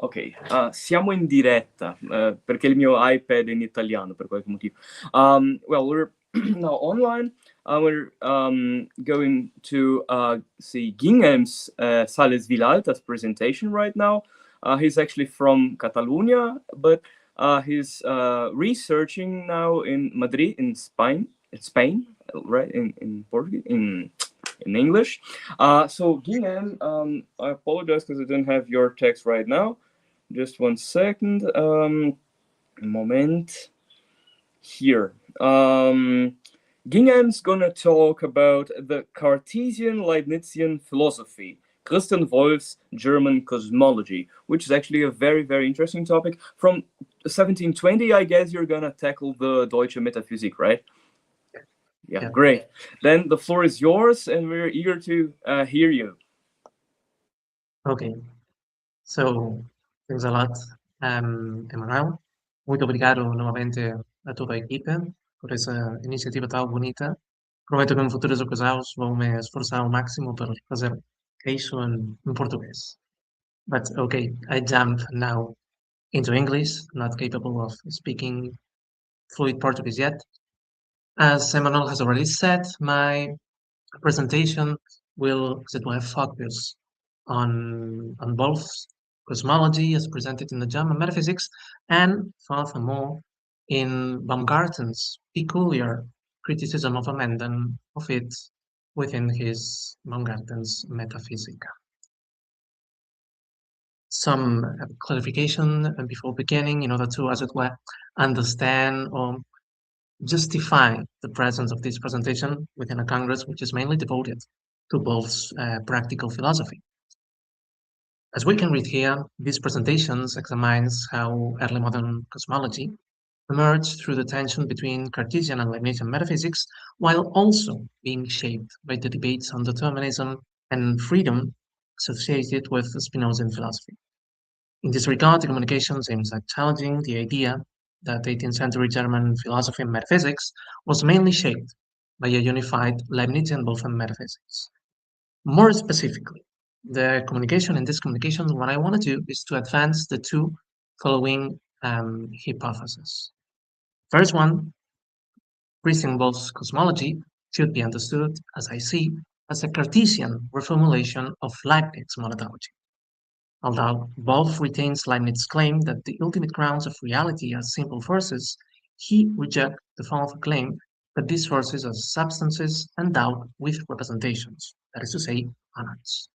Ok, siamo in diretta perché il mio iPad è in italiano per qualche motivo. Well, we're now online. We're going to see Guillem's Sales Vilalta's presentation right now. He's actually from Catalonia, but he's researching now in Madrid, in Spain, right? In Portuguese, in English. So Guillem, I apologize because I don't have your text right now. Just one second. Moment. Here. Guillem's gonna talk about the Cartesian-Leibnizian philosophy, Christian Wolff's German cosmology, which is actually a very, very interesting topic. From 1720, I guess you're gonna tackle the Deutsche Metaphysik, right? Yeah, great. Then the floor is yours, and we're eager to hear you. Okay, so thanks a lot, Emanuel. Muito obrigado novamente a toda a equipe por essa iniciativa tão bonita. Prometo que em futuras ocasiões vou me esforçar ao máximo para fazer isso em português. But okay, I jump now into English, not capable of speaking fluid Portuguese yet. As Emmanuel has already said, my presentation will focus on both cosmology as presented in the German metaphysics and furthermore in Baumgarten's peculiar criticism of Amendment of it within his Baumgarten's Metaphysica. Some clarification before beginning in order to, as it were, understand or justify the presence of this presentation within a Congress which is mainly devoted to Wolff's practical philosophy. As we can read here, these presentations examines how early modern cosmology emerged through the tension between Cartesian and Leibnizian metaphysics, while also being shaped by the debates on determinism and freedom associated with Spinozan philosophy. In this regard, the communications aims at challenging the idea that 18th century German philosophy and metaphysics was mainly shaped by a unified Leibnizian Wolffian metaphysics. More specifically, the communication in this communication, what I want to do is to advance the two following hypotheses. First one, Christian Wolff's cosmology should be understood, as I see, as a Cartesian reformulation of Leibniz's monadology. Although Wolff retains Leibniz's claim that the ultimate grounds of reality are simple forces, he rejects the false claim that these forces are substances endowed with representations, that is to say, monads.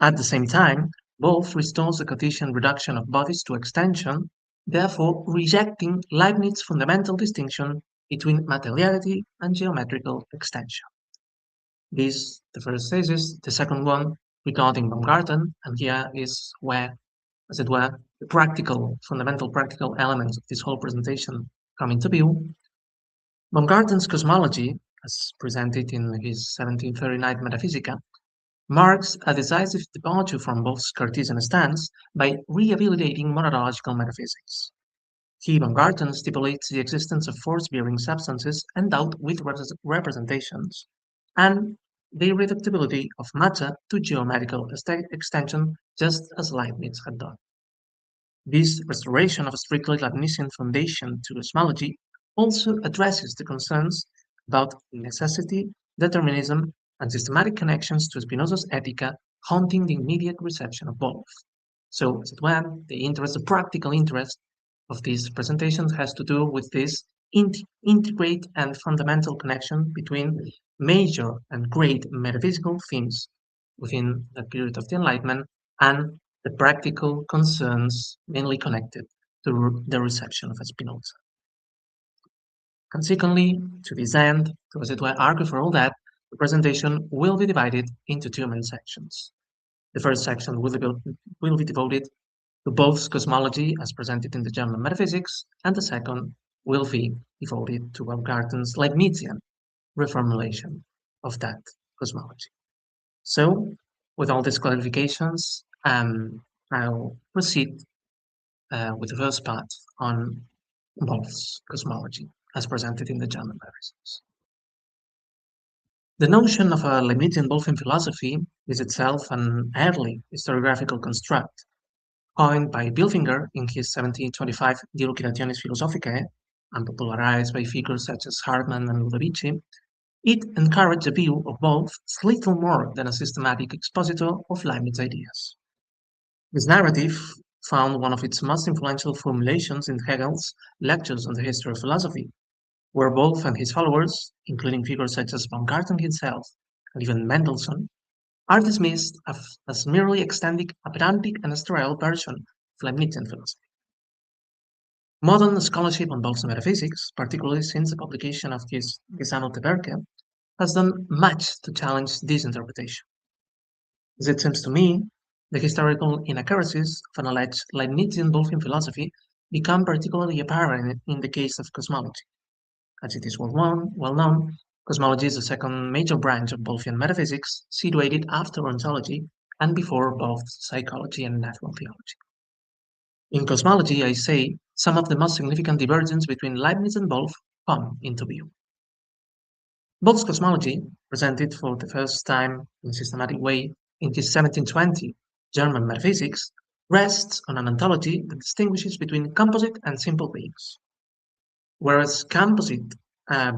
At the same time, Wolff restores the Cartesian reduction of bodies to extension, therefore rejecting Leibniz's fundamental distinction between materiality and geometrical extension. This is the first thesis. The second one regarding Baumgarten, and here is where, as it were, the fundamental practical elements of this whole presentation come into view. Baumgarten's cosmology, as presented in his 1739 Metaphysica, marks a decisive departure from Wolff's Cartesian stance by rehabilitating monadological metaphysics. He, Baumgarten, stipulates the existence of force-bearing substances endowed with representations, and the irreducibility of matter to geometrical extension, just as Leibniz had done. This restoration of a strictly Leibnizian foundation to cosmology also addresses the concerns about necessity, determinism, and systematic connections to Spinoza's Ethica haunting the immediate reception of Wolff. So, as it were, the practical interest of these presentations has to do with this integrate and fundamental connection between major and great metaphysical themes within the period of the Enlightenment and the practical concerns mainly connected to the reception of Spinoza. Consequently, to this end, to as it were argue for all that, the presentation will be divided into two main sections. The first section will be devoted to Wolff's cosmology as presented in the German metaphysics, and the second will be devoted to Baumgarten's Leibnizian reformulation of that cosmology. So, with all these clarifications, I'll proceed with the first part on Wolff's cosmology as presented in the German metaphysics. The notion of a Leibnizian Wolffian philosophy is itself an early historiographical construct, coined by Bilfinger in his 1725 De Lucidationis Philosophicae, and popularized by figures such as Hartmann and Ludovici, it encouraged the view of Wolff as little more than a systematic expositor of Leibniz's ideas. This narrative found one of its most influential formulations in Hegel's Lectures on the History of Philosophy, where Wolff and his followers, including figures such as Baumgarten himself and even Mendelssohn, are dismissed as merely extending a pedantic and sterile version of Leibnizian philosophy. Modern scholarship on Wolff's metaphysics, particularly since the publication of his Gesammelte Werke, has done much to challenge this interpretation. As it seems to me, the historical inaccuracies of an alleged Leibnizian Wolffian philosophy become particularly apparent in the case of cosmology. As it is well known, cosmology is the second major branch of Wolffian metaphysics, situated after ontology and before both psychology and natural theology. In cosmology, I say, some of the most significant divergences between Leibniz and Wolff come into view. Wolff's cosmology, presented for the first time in a systematic way in his 1720 German metaphysics, rests on an ontology that distinguishes between composite and simple beings. Whereas composite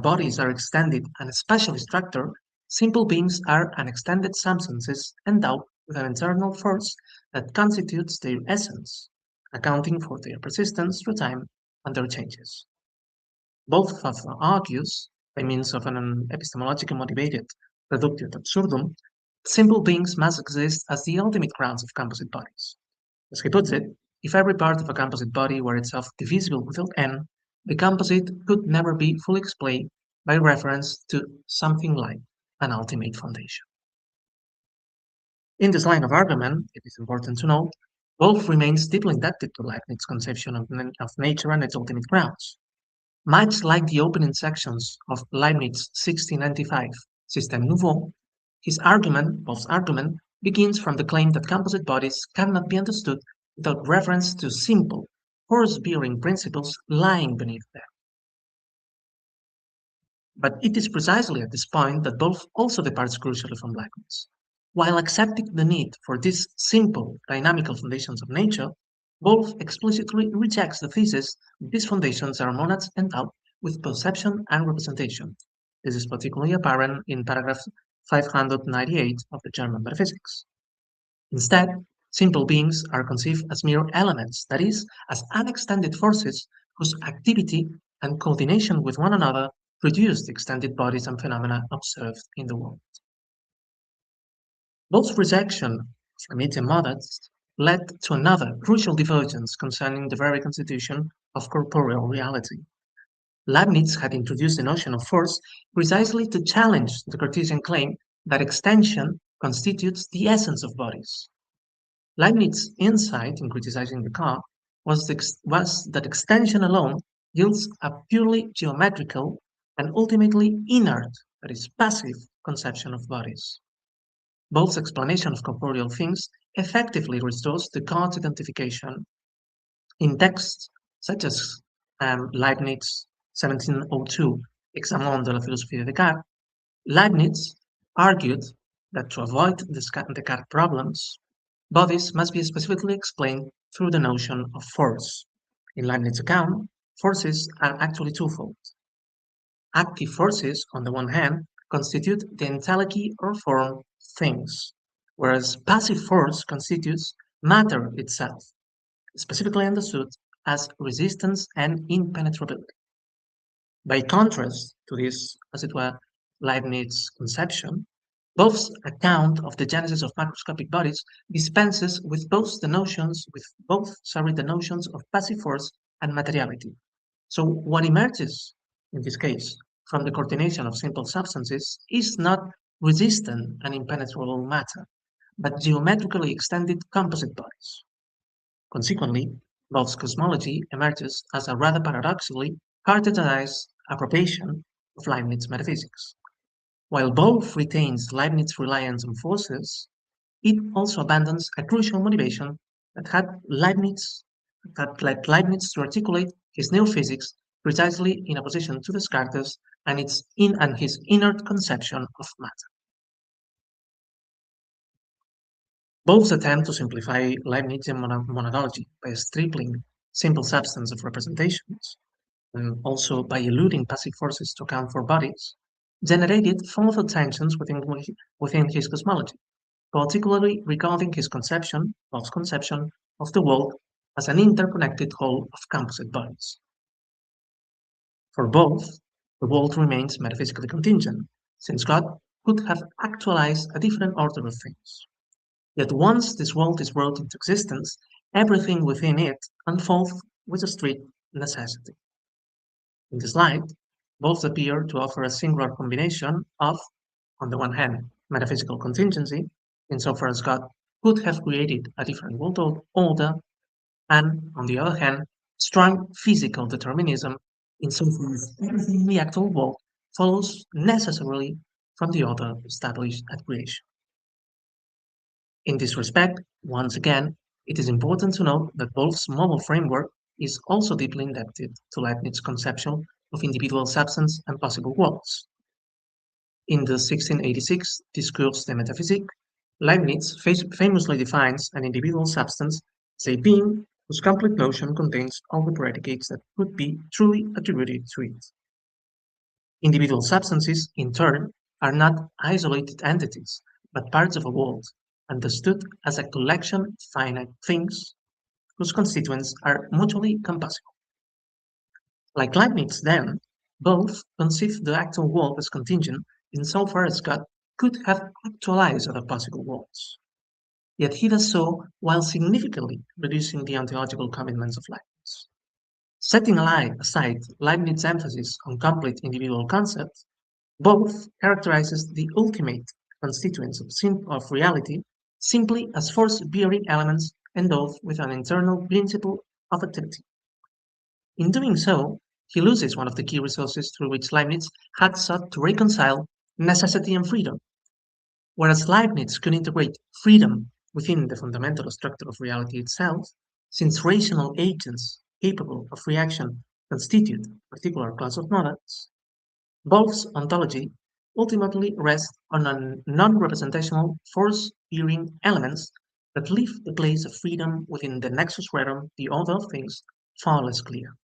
bodies are extended and spatially structured, simple beings are unextended substances endowed with an internal force that constitutes their essence, accounting for their persistence through time and their changes. Wolff argues, by means of an epistemologically motivated reductio ad absurdum, simple beings must exist as the ultimate grounds of composite bodies. As he puts it, if every part of a composite body were itself divisible without n, the composite could never be fully explained by reference to something like an ultimate foundation. In this line of argument, it is important to note, Wolff remains deeply indebted to Leibniz's conception of nature and its ultimate grounds. Much like the opening sections of Leibniz's 1695 Système Nouveau, Wolff's argument, begins from the claim that composite bodies cannot be understood without reference to simple, force-bearing principles lying beneath them. But it is precisely at this point that Wolff also departs crucially from Leibniz. While accepting the need for these simple, dynamical foundations of nature, Wolff explicitly rejects the thesis that these foundations are monads endowed with perception and representation. This is particularly apparent in paragraph 598 of the German Metaphysics. Instead, simple beings are conceived as mere elements, that is, as unextended forces whose activity and coordination with one another produce the extended bodies and phenomena observed in the world. Wolff's rejection of Leibnizian monads led to another crucial divergence concerning the very constitution of corporeal reality. Leibniz had introduced the notion of force precisely to challenge the Cartesian claim that extension constitutes the essence of bodies. Leibniz's insight in criticizing Descartes was that extension alone yields a purely geometrical and ultimately inert, that is, passive, conception of bodies. Wolff's explanation of corporeal things effectively restores Descartes' identification. In texts such as Leibniz's 1702 Examen de la philosophie de Descartes, Leibniz argued that to avoid Descartes' problems, bodies must be specifically explained through the notion of force. In Leibniz's account, forces are actually twofold. Active forces, on the one hand, constitute the entelechy or form things, whereas passive force constitutes matter itself, specifically understood as resistance and impenetrability. By contrast to this, as it were, Leibniz's conception, Wolff's account of the genesis of macroscopic bodies dispenses with both the notions of passive force and materiality. So what emerges in this case from the coordination of simple substances is not resistant and impenetrable matter, but geometrically extended composite bodies. Consequently, Wolff's cosmology emerges as a rather paradoxically Cartesianized appropriation of Leibniz's metaphysics. While Wolff retains Leibniz's reliance on forces, it also abandons a crucial motivation that led Leibniz to articulate his new physics precisely in opposition to Descartes and his inert conception of matter. Both attempt to simplify Leibnizian monadology by stripling simple substance of representations, and also by eluding passive forces to account for bodies, generated further tensions within his cosmology, particularly regarding his conception, Wolff's conception, of the world as an interconnected whole of composite bodies. For both, the world remains metaphysically contingent, since God could have actualized a different order of things. Yet once this world is brought into existence, everything within it unfolds with a strict necessity. In this light, both appear to offer a singular combination of, on the one hand, metaphysical contingency, insofar as God could have created a different world order, and, on the other hand, strong physical determinism, insofar as everything in the actual world follows necessarily from the order established at creation. In this respect, once again, it is important to note that Wolff's model framework is also deeply indebted to Leibniz's conception of individual substance and possible worlds. In the 1686 Discours de Métaphysique, Leibniz famously defines an individual substance as a being whose complete notion contains all the predicates that could be truly attributed to it. Individual substances, in turn, are not isolated entities, but parts of a world, understood as a collection of finite things whose constituents are mutually composable. Like Leibniz, then, both conceive the actual world as contingent insofar as God could have actualized other possible worlds. Yet he does so while significantly reducing the ontological commitments of Leibniz. Setting aside Leibniz's emphasis on complete individual concepts, both characterizes the ultimate constituents of reality simply as force-bearing elements endowed with an internal principle of activity. In doing so, he loses one of the key resources through which Leibniz had sought to reconcile necessity and freedom. Whereas Leibniz could integrate freedom within the fundamental structure of reality itself, since rational agents capable of reaction constitute a particular class of monads, Wolff's ontology ultimately rests on non-representational force-bearing elements that leave the place of freedom within the nexus whereon the order of things far less clear.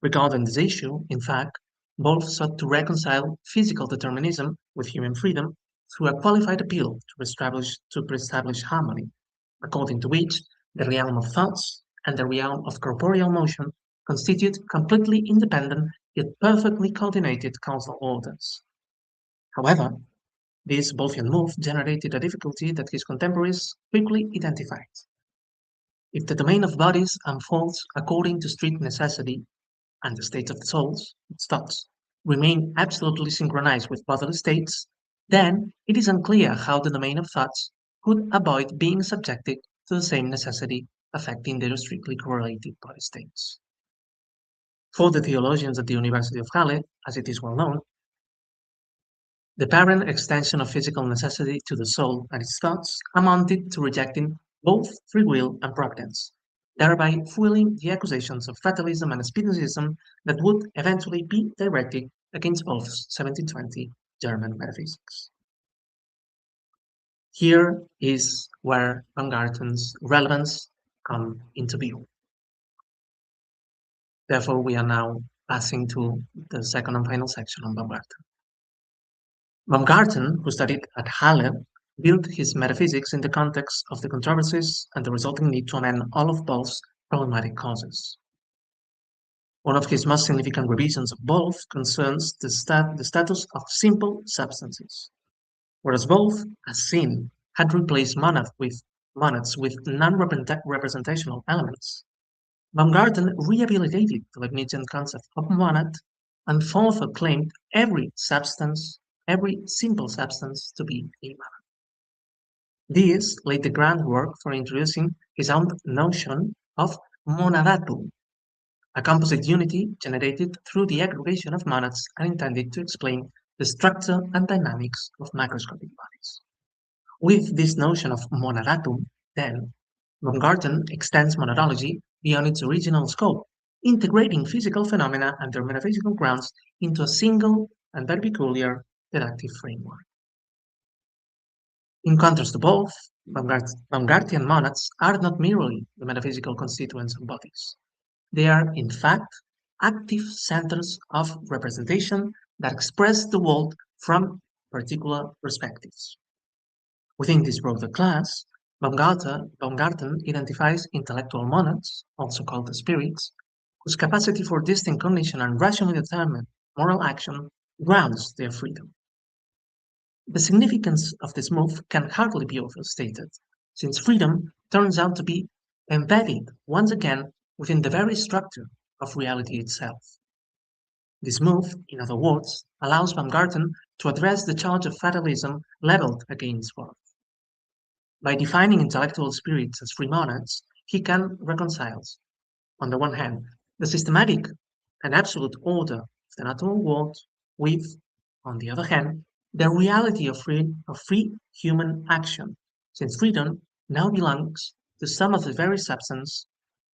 Regarding this issue, in fact, Wolff sought to reconcile physical determinism with human freedom through a qualified appeal to pre-establish harmony, according to which the realm of thoughts and the realm of corporeal motion constitute completely independent yet perfectly coordinated causal orders. However, this Wolffian move generated a difficulty that his contemporaries quickly identified. If the domain of bodies unfolds according to strict necessity, and the states of the souls, its thoughts, remain absolutely synchronized with bodily states, then it is unclear how the domain of thoughts could avoid being subjected to the same necessity affecting their strictly correlated body states. For the theologians at the University of Halle, as it is well known, the apparent extension of physical necessity to the soul and its thoughts amounted to rejecting both free will and providence, thereby fueling the accusations of fatalism and Spinozism that would eventually be directed against Wolff's 1720 German metaphysics. Here is where Baumgarten's relevance comes into view. Therefore, we are now passing to the second and final section on Baumgarten. Baumgarten, who studied at Halle, built his metaphysics in the context of the controversies and the resulting need to amend all of Wolff's problematic causes. One of his most significant revisions of Wolff concerns the status of simple substances. Whereas Wolff, as seen, had replaced monads with non-representational elements, Baumgarten rehabilitated the Leibnizian concept of monad and further claimed every simple substance to be a monad. This laid the groundwork for introducing his own notion of monadatum, a composite unity generated through the aggregation of monads and intended to explain the structure and dynamics of macroscopic bodies. With this notion of monadatum, then, Baumgarten extends monadology beyond its original scope, integrating physical phenomena and their metaphysical grounds into a single and very peculiar deductive framework. In contrast to Wolff, Baumgartian monads are not merely the metaphysical constituents of bodies. They are, in fact, active centers of representation that express the world from particular perspectives. Within this broader class, Baumgarten identifies intellectual monads, also called the spirits, whose capacity for distinct cognition and rationally determined moral action grounds their freedom. The significance of this move can hardly be overstated, since freedom turns out to be embedded once again within the very structure of reality itself. This move, in other words, allows Baumgarten to address the charge of fatalism leveled against Wolff. By defining intellectual spirits as free monads, he can reconcile, on the one hand, the systematic and absolute order of the natural world with, on the other hand, the reality of free human action, since freedom now belongs to some of the very substance,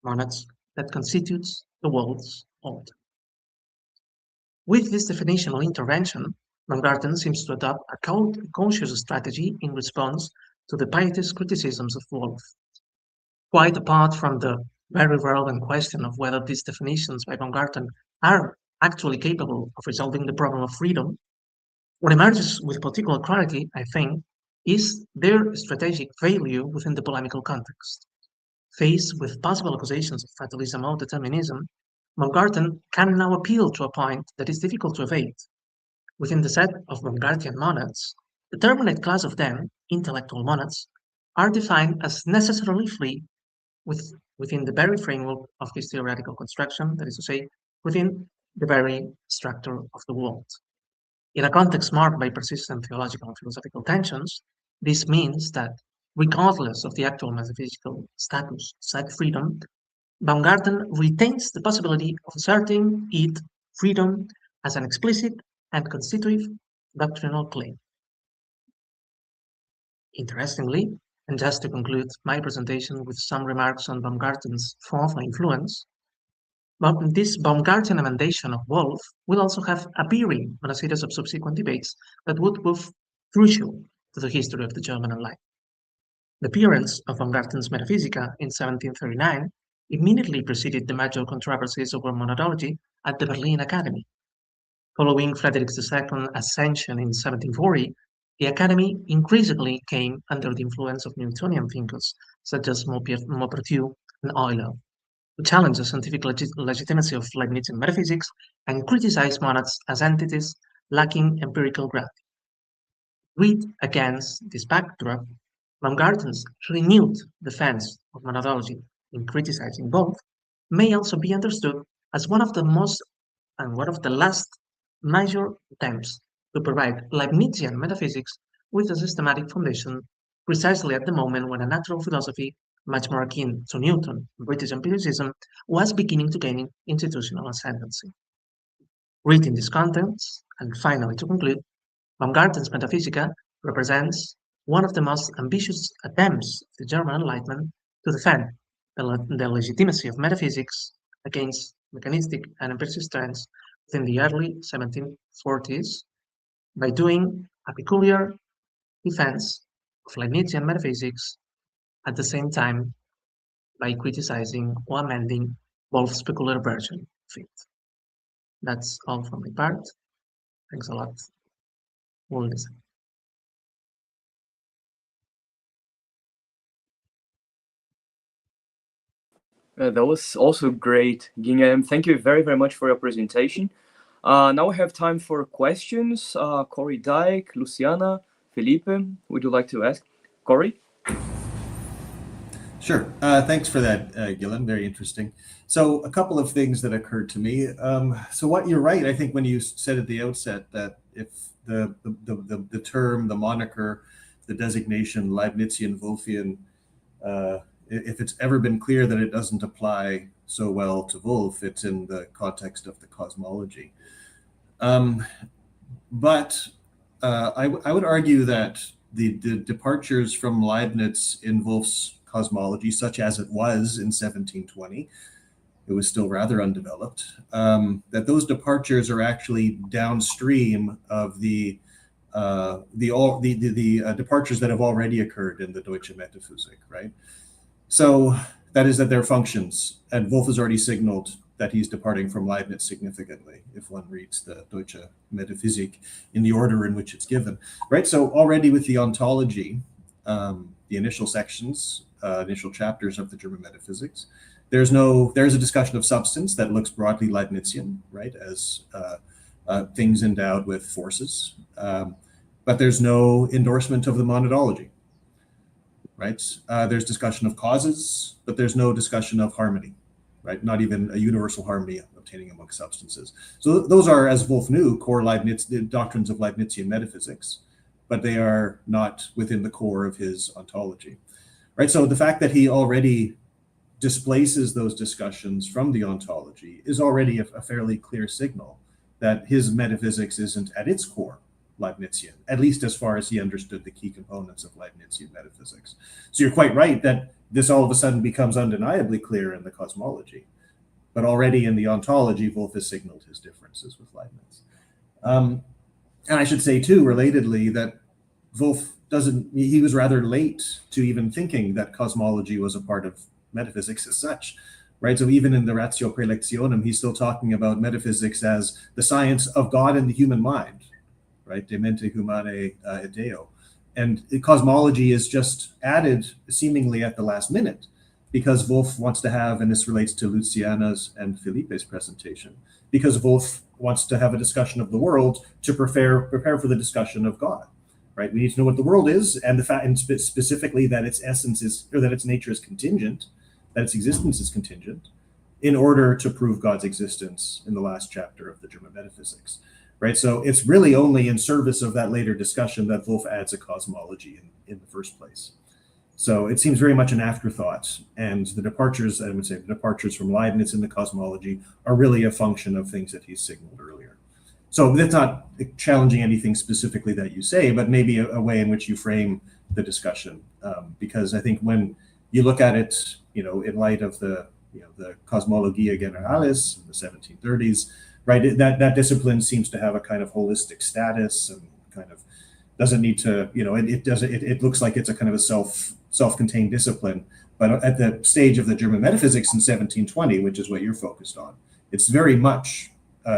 monads, that constitutes the world's order. With this definitional intervention, Baumgarten seems to adopt a cautious strategy in response to the pietist criticisms of Wolff. Quite apart from the very relevant question of whether these definitions by Baumgarten are actually capable of resolving the problem of freedom, what emerges with particular clarity, I think, is their strategic failure within the polemical context. Faced with possible accusations of fatalism or determinism, Baumgarten can now appeal to a point that is difficult to evade. Within the set of Baumgartian monads, the determinate class of them, intellectual monads, are defined as necessarily free within the very framework of this theoretical construction, that is to say, within the very structure of the world. In a context marked by persistent theological and philosophical tensions, this means that, regardless of the actual metaphysical status of freedom, Baumgarten retains the possibility of asserting it freedom as an explicit and constitutive doctrinal claim. Interestingly, and just to conclude my presentation with some remarks on Baumgarten's former influence, this Baumgartian emendation of Wolff will also have a bearing on a series of subsequent debates that would prove crucial to the history of the German Enlightenment. The appearance of Baumgarten's Metaphysica in 1739 immediately preceded the major controversies over monadology at the Berlin Academy. Following Frederick II's ascension in 1740, the Academy increasingly came under the influence of Newtonian thinkers such as Maupertuis and Euler, who challenged the scientific legitimacy of Leibnizian metaphysics and criticized monads as entities lacking empirical grounding. Read against this backdrop, Baumgarten's renewed defense of monadology in criticizing both may also be understood as one of the last major attempts to provide Leibnizian metaphysics with a systematic foundation precisely at the moment when a natural philosophy much more akin to Newton and British empiricism was beginning to gain institutional ascendancy. Read in this context, and finally to conclude, Baumgarten's Metaphysica represents one of the most ambitious attempts of the German Enlightenment to defend the legitimacy of metaphysics against mechanistic and empiricist trends within the early 1740s by doing a peculiar defense of Leibnizian metaphysics at the same time by criticizing or amending Wolff's peculiar version of it. That's all from my part. Thanks a lot. We'll listen. That was also great, Guillem. Thank you very, very much for your presentation. Now we have time for questions. Corey Dyke, Luciana, Felipe, would you like to ask? Corey? Sure. Thanks for that, Guillem. Very interesting. So a couple of things that occurred to me. So what you're right, I think, when you said at the outset that if the term, the moniker, the designation Leibnizian, Wolffian, if it's ever been clear that it doesn't apply so well to Wolff, it's in the context of the cosmology. But I would argue that the departures from Leibniz in Wolff's cosmology, such as it was in 1720, it was still rather undeveloped, that those departures are actually downstream of the the departures that have already occurred in the Deutsche Metaphysik, right? So that is that they're functions, and Wolff has already signaled that he's departing from Leibniz significantly if one reads the Deutsche Metaphysik in the order in which it's given, right? So already with the ontology, the initial sections, initial chapters of the German metaphysics, there's a discussion of substance that looks broadly Leibnizian, right, as things endowed with forces, but there's no endorsement of the monadology, right? There's discussion of causes, but there's no discussion of harmony, right? Not even a universal harmony obtaining among substances. So those are, as Wolff knew, core doctrines of Leibnizian metaphysics, but they are not within the core of his ontology, right? So the fact that he already displaces those discussions from the ontology is already a fairly clear signal that his metaphysics isn't at its core Leibnizian, at least as far as he understood the key components of Leibnizian metaphysics. So you're quite right that this all of a sudden becomes undeniably clear in the cosmology, but already in the ontology, Wolff has signaled his differences with Leibniz. And I should say too, relatedly, that Wolff he was rather late to even thinking that cosmology was a part of metaphysics as such, right? So even in the Ratio Praelectionem, he's still talking about metaphysics as the science of God and the human mind, right? De mente humanae et Deo. And cosmology is just added seemingly at the last minute because Wolff wants to have, and this relates to Luciana's and Felipe's presentation, because Wolff wants to have a discussion of the world to prepare for the discussion of God, right? We need to know what the world is, and the fact, and specifically that its essence is, or that its nature is contingent, that its existence is contingent, in order to prove God's existence in the last chapter of the German metaphysics, right? So it's really only in service of that later discussion that Wolff adds a cosmology in the first place. So it seems very much an afterthought, and the departures, I would say, the departures from Leibniz in the cosmology are really a function of things that he signaled earlier. So that's not challenging anything specifically that you say, but maybe a way in which you frame the discussion, because I think when you look at it, in light of the Cosmologia Generalis in the 1730s, right? That discipline seems to have a kind of holistic status and kind of doesn't need to, it looks like it's a kind of a self-contained discipline. But at the stage of the German metaphysics in 1720, which is what you're focused on, it's very much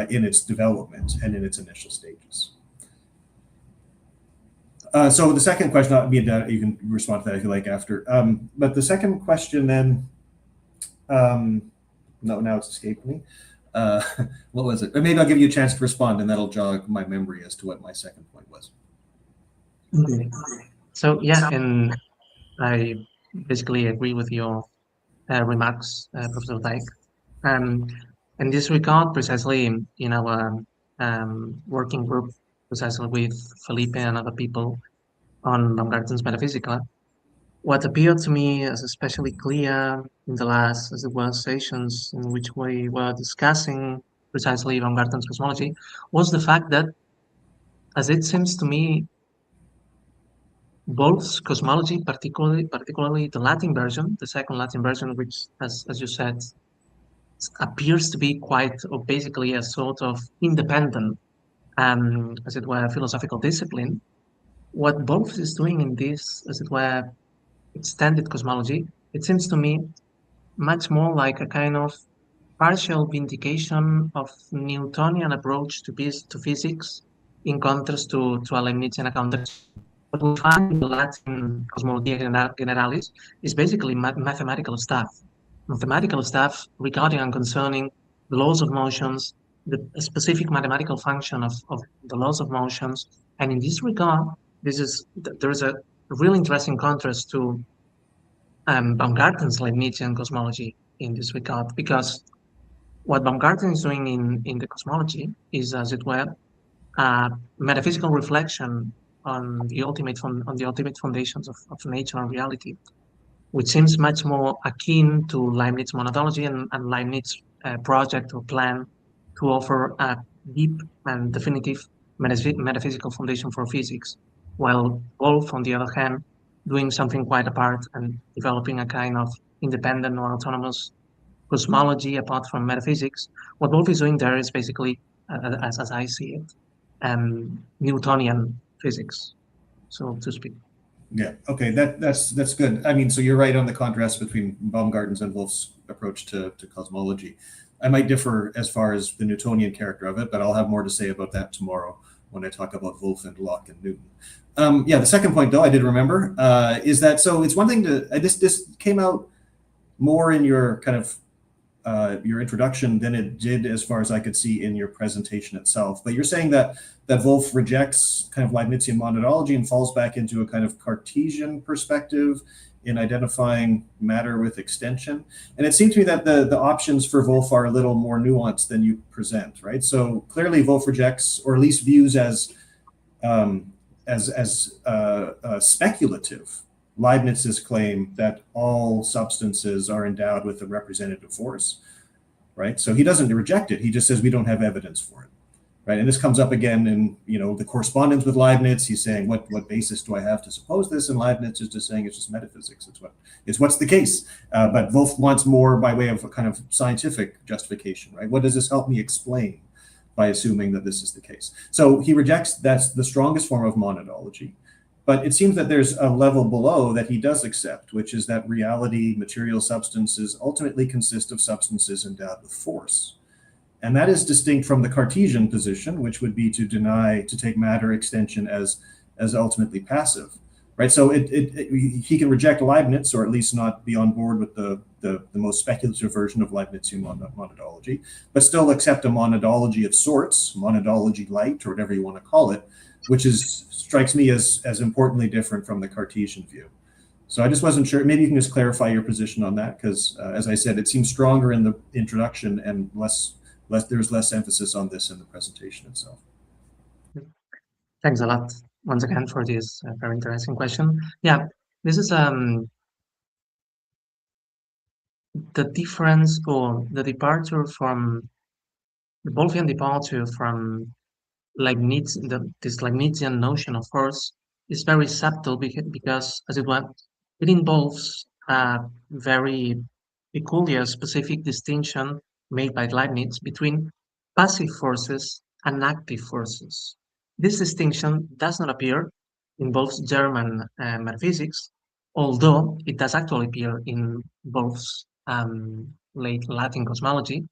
in its development and in its initial stages. So the second question, you can respond to that if you like after. But the second question then, now it's escaped me. What was it? Or maybe I'll give you a chance to respond, and that'll jog my memory as to what my second point was. Okay. So yeah, and I basically agree with your remarks, Professor Dijk. In this regard, precisely in our working group, precisely with Felipe and other people on Baumgarten's Metaphysica, what appeared to me as especially clear in the last, as it were, sessions in which we were discussing precisely Baumgarten's cosmology was the fact that, as it seems to me, Wolff's cosmology, particularly the Latin version, the second Latin version, which, as you said, appears to be quite, or basically a sort of independent, as it were, philosophical discipline. What Wolff is doing in this, as it were, extended cosmology, it seems to me much more like a kind of partial vindication of Newtonian approach to physics in contrast to a Leibnizian account. What we find in the Latin Cosmologia Generalis is basically mathematical stuff regarding and concerning the laws of motions, the specific mathematical function of the laws of motions. And in this regard, there is a really interesting contrast to Baumgarten's Leibnizian cosmology in this regard, because what Baumgarten is doing in the cosmology is, as it were, a metaphysical reflection on the ultimate foundations of nature and reality, which seems much more akin to Leibniz monadology and Leibniz project or plan to offer a deep and definitive metaphysical foundation for physics, while Wolff, on the other hand, doing something quite apart and developing a kind of independent or autonomous cosmology apart from metaphysics. What Wolff is doing there is basically, as I see it, Newtonian physics, so to speak. Yeah. Okay. That's good. I mean, so you're right on the contrast between Baumgarten's and Wolff's approach to cosmology. I might differ as far as the Newtonian character of it, but I'll have more to say about that tomorrow when I talk about Wolff and Locke and Newton. Yeah. The second point, though, I did remember is that so it's one thing to this came out more in your kind of your introduction than it did, as far as I could see, in your presentation itself. But you're saying that Wolff rejects kind of Leibnizian monadology and falls back into a kind of Cartesian perspective in identifying matter with extension. And it seemed to me that the options for Wolff are a little more nuanced than you present, right? So clearly Wolff rejects, or at least views as speculative, Leibniz's claim that all substances are endowed with a representative force, right? So he doesn't reject it. He just says we don't have evidence for it, right? And this comes up again in the correspondence with Leibniz. He's saying what basis do I have to suppose this? And Leibniz is just saying it's just metaphysics. It's what's the case. But Wolff wants more by way of a kind of scientific justification, right? What does this help me explain by assuming that this is the case? So he rejects that's the strongest form of monadology. But it seems that there's a level below that he does accept, which is that reality, material substances ultimately consist of substances endowed with force. And that is distinct from the Cartesian position, which would be to take matter extension as ultimately passive, right? So he can reject Leibniz, or at least not be on board with the most speculative version of Leibnizian monadology, but still accept a monadology of sorts, monadology light, or whatever you want to call it, which strikes me as importantly different from the Cartesian view. So I just wasn't sure. Maybe you can just clarify your position on that, because as I said, it seems stronger in the introduction and there's less emphasis on this in the presentation itself. Thanks a lot once again for this very interesting question. Yeah, this is the difference, or the departure from the Wolffian departure from Leibniz, this Leibnizian notion of force is very subtle because, as it were, it involves a very peculiar, specific distinction made by Leibniz between passive forces and active forces. This distinction does not appear in Wolff's German metaphysics, although it does actually appear in Wolff's late Latin cosmology.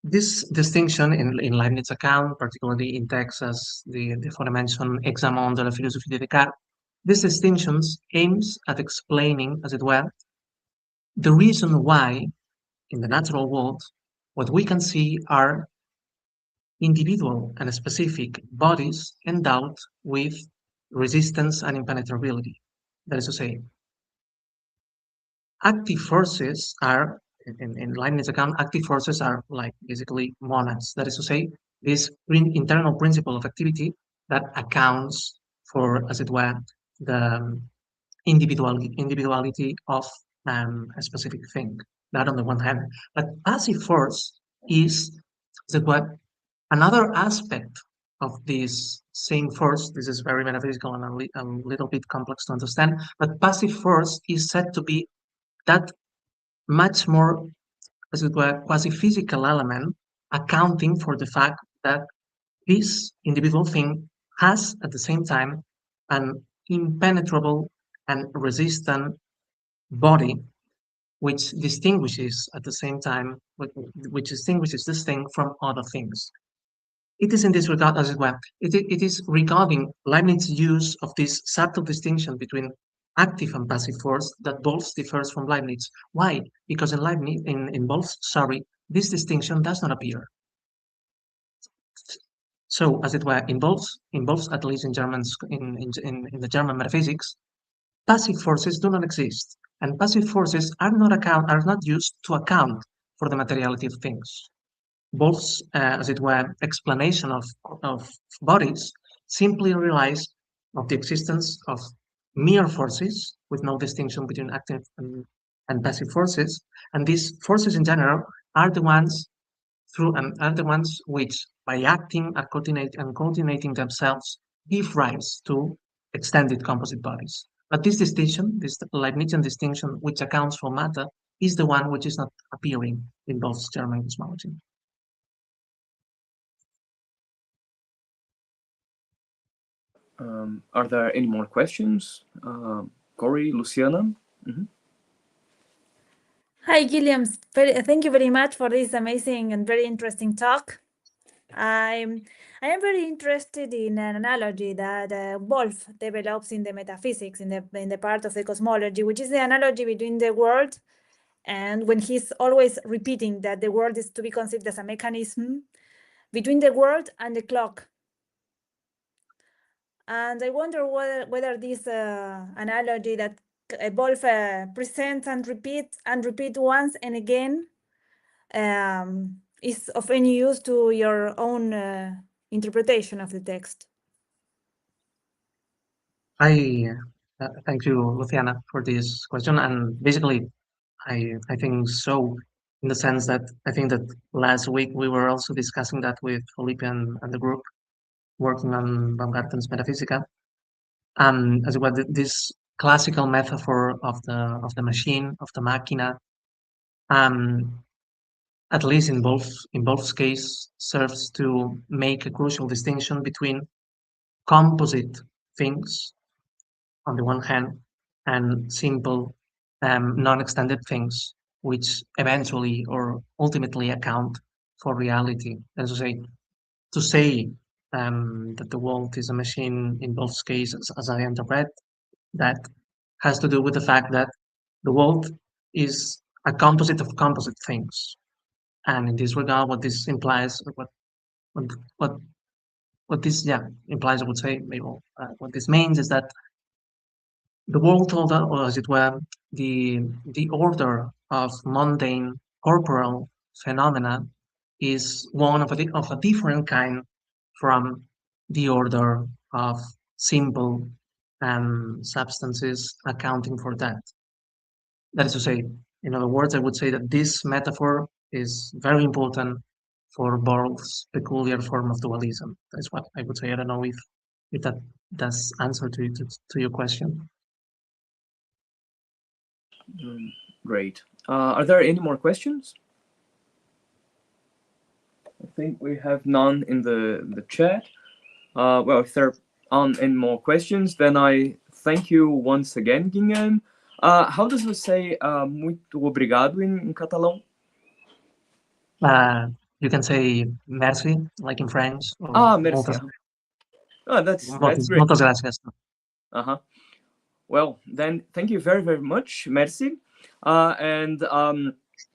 This distinction in Leibniz's account, particularly in texts as the aforementioned Examen de la philosophie de Descartes, this distinction aims at explaining, as it were, the reason why in the natural world what we can see are individual and specific bodies endowed with resistance and impenetrability. That is to say, active forces are, in Leibniz's account, active forces are like basically monads. That is to say, this internal principle of activity that accounts for, as it were, the individuality of a specific thing. That on the one hand, but passive force is, as it were, another aspect of this same force. This is very metaphysical and a little bit complex to understand, but passive force is said to be that much more, as it were, quasi-physical element, accounting for the fact that this individual thing has at the same time an impenetrable and resistant body, which distinguishes at the same time, which distinguishes this thing from other things. It is in this regard, as it were, it is regarding Leibniz's use of this subtle distinction between active and passive force that Wolff differs from Leibniz. Why? Because in Leibniz, in Wolff, this distinction does not appear. So, as it were, in Wolff, at least in German, in the German metaphysics, passive forces do not exist, and passive forces are not used to account for the materiality of things. Wolff's, as it were, explanation of bodies simply relies on the existence of mere forces with no distinction between active and passive forces, and these forces in general are the ones which, by acting and coordinating themselves, give rise to extended composite bodies. But this distinction, this Leibnizian distinction, which accounts for matter, is the one which is not appearing in Wolff's German cosmology. Are there any more questions? Corey, Luciana? Hi, Guillem. Thank you very much for this amazing and very interesting talk. I am very interested in an analogy that Wolff develops in the metaphysics, in the part of the cosmology, which is the analogy between the world, and when he's always repeating that the world is to be considered as a mechanism between the world and the clock. And I wonder whether this analogy that Wolff presents and repeat once and again is of any use to your own interpretation of the text. Thank you, Luciana, for this question. And basically, I think so, in the sense that I think that last week we were also discussing that with Felipe and the group working on Baumgarten's Metaphysica. As well, this classical metaphor of the machine, of the machina, at least in both cases, serves to make a crucial distinction between composite things on the one hand and simple non-extended things, which eventually or ultimately account for reality. As I say, to say that the world is a machine in both cases, as I interpret, that has to do with the fact that the world is a composite of composite things. And in this regard, what this implies, what this implies, I would say, maybe what this means is that the world order, or as it were, the order of mundane corporal phenomena is one of a different kind from the order of simple substances accounting for that. That is to say, in other words, I would say that this metaphor is very important for Borg's peculiar form of dualism. That's what I would say. I don't know if that does answer to your question. Great. Are there any more questions? I think we have none in the chat. Well, if there aren't any more questions, then I thank you once again, Guillem. How does it say muito obrigado in Catalan? You can say merci, like in French. Merci. That's great. Muchas gracias. Well, then, thank you very, very much. Merci. And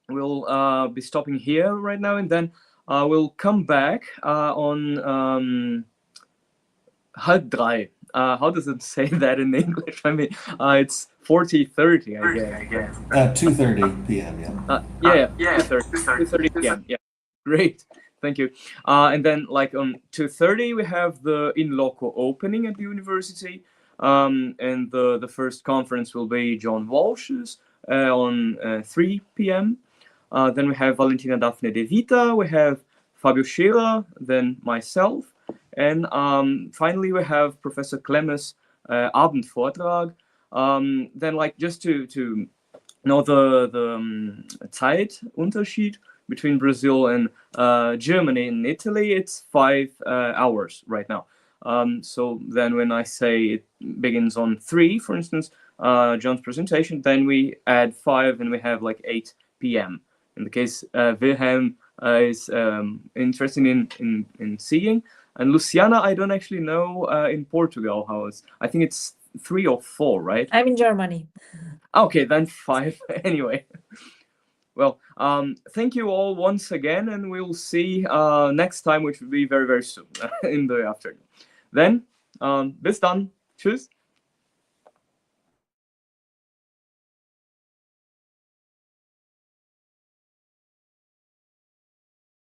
we'll be stopping here right now, and then we'll come back on halb drei. How does it say that in English? I mean, it's 40:30, I guess. 2:30 p.m. Yeah. 2:30 p.m. Yeah, great. Thank you. And then, like on 2:30, we have the in loco opening at the university. And the first conference will be John Walsh's on 3 p.m. Then we have Valentina Daphne De Vita, we have Fabio Scherer, then myself, and finally we have Professor Klemmes' Abendvortrag. Then, like, just to know the Zeitunterschied between Brazil and Germany and Italy, it's 5 hours right now. So then when I say it begins on 3, for instance, John's presentation, then we add 5 and we have like 8 p.m. In the case Wilhelm is interested in seeing, and Luciana, I don't actually know in Portugal how it's. I think it's 3 or 4, right? I'm in Germany. Okay, then 5 anyway. Well, thank you all once again, and we'll see next time, which will be very, very soon in the afternoon. Then, bis dann. Tschüss.